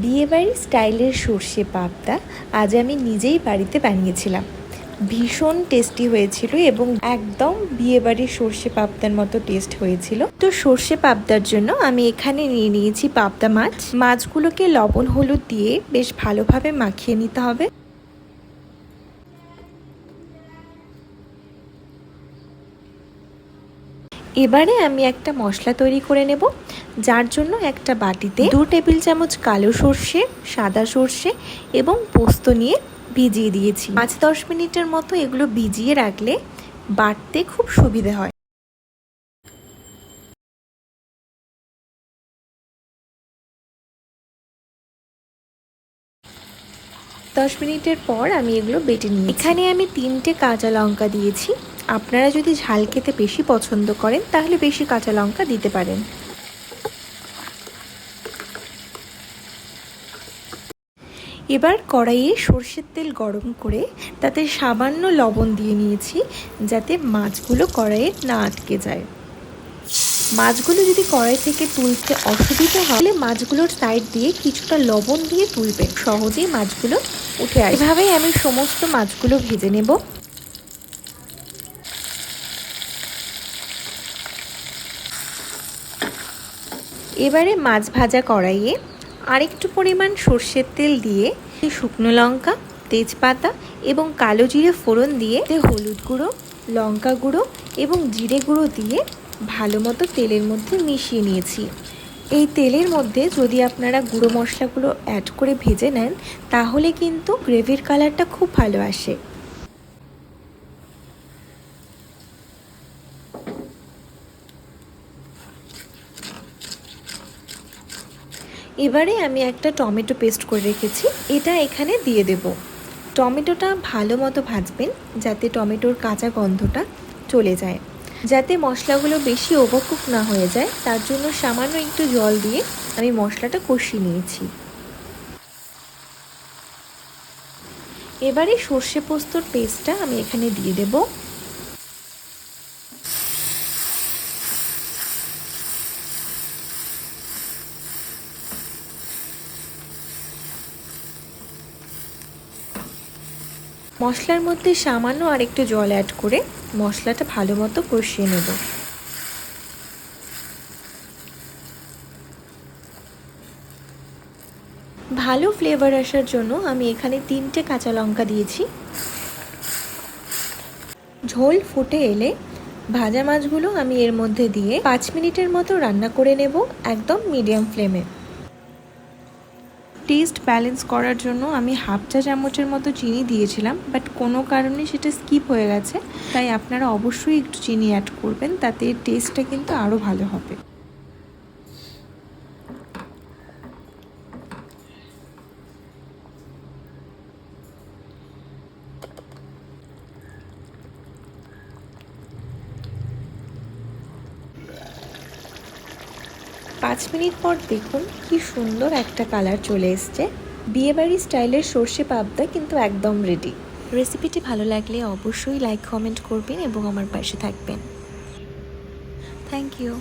বিয়েবাড়ির স্টাইলের সর্ষে পাবদা আজ আমি নিজেই বাড়িতে বানিয়েছিলাম। ভীষণ টেস্টি হয়েছিল এবং একদম বিয়েবাড়ির সর্ষে পাবদার মতো টেস্ট হয়েছিল। তো সর্ষে পাবদার জন্য আমি এখানে নিয়ে নিয়েছি পাবদা মাছ। মাছগুলোকে লবণ হলুদ দিয়ে বেশ ভালোভাবে মাখিয়ে নিতে হবে। এবারে আমি একটা মশলা তৈরি করে নেব, যার জন্য একটা বাটিতে 2 টেবিল চামচ কালো সর্ষে, সাদা সর্ষে এবং পোস্ত নিয়ে ভিজিয়ে দিয়েছি। 5-10 মিনিটের মতো এগুলো ভিজিয়ে রাখলে বাটতে খুব সুবিধে হয়। দশ মিনিটের পর আমি এগুলো বেটে নিই। এখানে আমি 3টে কাঁচা লঙ্কা দিয়েছি। আপনারা যদি ঝাল খেতে বেশি পছন্দ করেন তাহলে বেশি কাঁচা লঙ্কা দিতে পারেন। এবার কড়াইয়ে সর্ষের তেল গরম করে তাতে সামান্য লবণ দিয়ে নিয়েছি, যাতে মাছগুলো কড়াইয়ে না আটকে যায়। মাছগুলো যদি কড়াই থেকে তুলতে অসুবিধা হয় তাহলে মাছগুলোর সাইড দিয়ে কিছুটা লবণ দিয়ে তুলবেন, সহজেই মাছগুলো উঠে আসবে। এভাবেই আমি সমস্ত মাছগুলো ভেজে নেব। এবারে মাছ ভাজা কড়াইয়ে আরেকটু পরিমাণ সর্ষের তেল দিয়ে শুকনো লঙ্কা, তেজপাতা এবং কালো জিরে ফোড়ন দিয়ে হলুদ গুঁড়ো, লঙ্কা গুঁড়ো এবং জিরে গুঁড়ো দিয়ে ভালো মতো তেলের মধ্যে মিশিয়ে নিয়েছি। এই তেলের মধ্যে যদি আপনারা গুঁড়ো মশলাগুলো অ্যাড করে ভেজে নেন তাহলে কিন্তু গ্রেভির কালারটা খুব ভালো আসে। এবারে আমি একটা টমেটো পেস্ট করে রেখেছি, এটা এখানে দিয়ে দেব। টমেটোটা ভালো মতো ভাজবেন যাতে টমেটোর কাঁচা গন্ধটা চলে যায়। যাতে মশলাগুলো বেশি ওভারকুক না হয়ে যায় তার জন্য সামান্য একটু জল দিয়ে আমি মশলাটা কষিয়ে নিয়েছি। এবারে সর্ষে পোস্তর পেস্টটা আমি এখানে দিয়ে দেব। মশলার মধ্যে সামান্য আরেকটু জল অ্যাড করে মশলাটা ভালো মতো কষিয়ে নেব। ভালো ফ্লেভার আসার জন্য আমি এখানে 3টে কাঁচা লঙ্কা দিয়েছি। ঝোল ফুটে এলে ভাজা মাছগুলো আমি এর মধ্যে দিয়ে 5 মিনিটের মতো রান্না করে নেব, একদম মিডিয়াম ফ্লেমে। টেস্ট ব্যালেন্স করার জন্য আমি হাফ চা চামচের মতো চিনি দিয়েছিলাম, বাট কোনো কারণে সেটা স্কিপ হয়ে গেছে, তাই আপনারা অবশ্যই একটু চিনি অ্যাড করবেন, তাতে টেস্টটা কিন্তু আরও ভালো হবে। পাঁচ মিনিট পর দেখুন কি সুন্দর একটা কালার চলে এসছে। বিয়েবাড়ির স্টাইলের সর্ষে পাবদা কিন্তু একদম রেডি। রেসিপিটি ভালো লাগলে অবশ্যই লাইক কমেন্ট করবেন এবং আমার পাশে থাকবেন। Thank you.